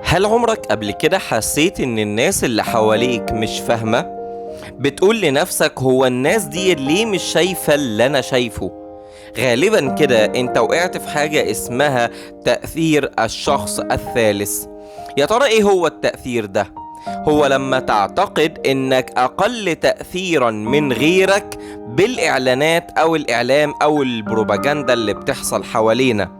هل عمرك قبل كده حسيت ان الناس اللي حواليك مش فاهمة؟ بتقول لنفسك هو الناس دي ليه مش شايفة اللي انا شايفه؟ غالبا كده انت وقعت في حاجة اسمها تأثير الشخص الثالث. يا ترى ايه هو التأثير ده؟ هو لما تعتقد انك اقل تأثيرا من غيرك بالاعلانات او الاعلام او البروباجندا اللي بتحصل حوالينا،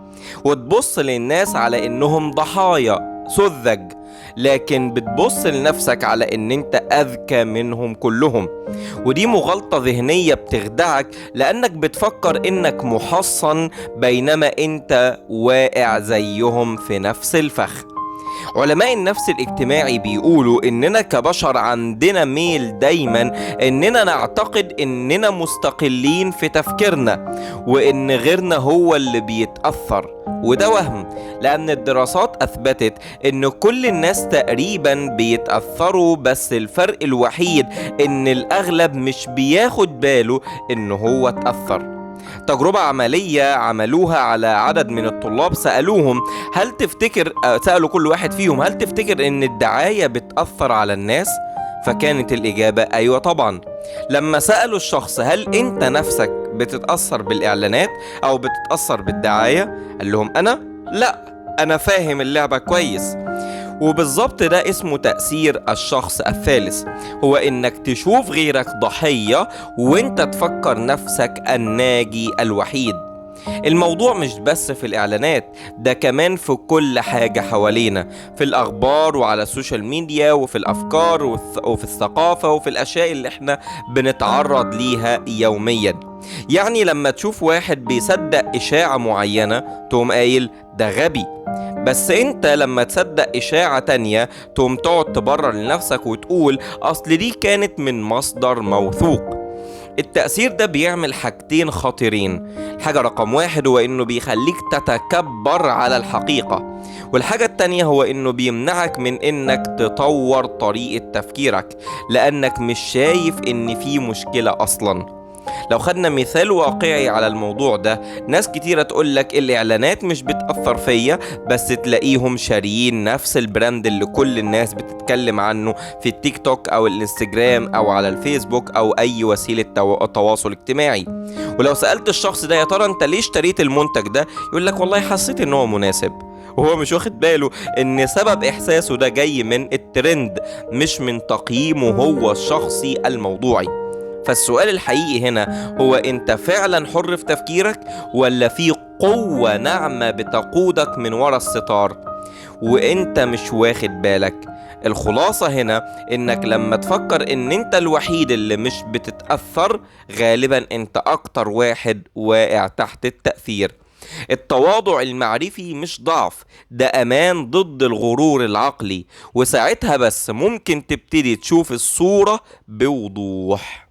وتبص للناس على انهم ضحايا سذج، لكن بتبص لنفسك على ان انت اذكى منهم كلهم. ودي مغالطة ذهنية بتخدعك لانك بتفكر انك محصن بينما انت واقع زيهم في نفس الفخ. علماء النفس الاجتماعي بيقولوا اننا كبشر عندنا ميل دايما اننا نعتقد اننا مستقلين في تفكيرنا وان غيرنا هو اللي بيتأثر، وده وهم، لان الدراسات اثبتت ان كل الناس تقريبا بيتأثروا، بس الفرق الوحيد ان الاغلب مش بياخد باله ان هو اتأثر. تجربة عملية عملوها على عدد من الطلاب، سألوا كل واحد فيهم هل تفتكر ان الدعاية بتأثر على الناس؟ فكانت الإجابة أيوة طبعا. لما سألوا الشخص هل أنت نفسك بتتأثر بالإعلانات أو بتتأثر بالدعاية؟ قال لهم أنا؟ لا، أنا فاهم اللعبة كويس. وبالظبط ده اسمه تأثير الشخص الثالث، هو انك تشوف غيرك ضحية وانت تفكر نفسك الناجي الوحيد. الموضوع مش بس في الإعلانات، ده كمان في كل حاجة حوالينا، في الأخبار وعلى السوشيال ميديا وفي الأفكار وفي الثقافة وفي الأشياء اللي احنا بنتعرض ليها يوميا. يعني لما تشوف واحد بيصدق إشاعة معينة تقوم قايل ده غبي، بس انت لما تصدق إشاعة تانية تقوم تقعد تبرر لنفسك وتقول أصل دي كانت من مصدر موثوق. التأثير ده بيعمل حاجتين خطيرين. الحاجة رقم واحد هو انه بيخليك تتكبر على الحقيقة، والحاجة التانية هو انه بيمنعك من انك تطور طريقة تفكيرك لانك مش شايف ان في مشكلة اصلا. لو خدنا مثال واقعي على الموضوع ده، ناس كتيرة تقولك الإعلانات مش بتأثر فيا، بس تلاقيهم شاريين نفس البراند اللي كل الناس بتتكلم عنه في التيك توك أو الانستجرام أو على الفيسبوك أو أي وسيلة تواصل اجتماعي. ولو سألت الشخص ده يا ترى أنت ليه اشتريت المنتج ده، يقولك والله حسيت إن هو مناسب، وهو مش واخد باله إن سبب إحساسه ده جاي من الترند مش من تقييمه هو الشخصي الموضوعي. فالسؤال الحقيقي هنا هو انت فعلا حر في تفكيرك ولا في قوة ناعمة بتقودك من ورا الستار وانت مش واخد بالك؟ الخلاصة هنا انك لما تفكر ان انت الوحيد اللي مش بتتأثر، غالبا انت اكتر واحد واقع تحت التأثير. التواضع المعرفي مش ضعف، ده امان ضد الغرور العقلي، وساعتها بس ممكن تبتدي تشوف الصورة بوضوح.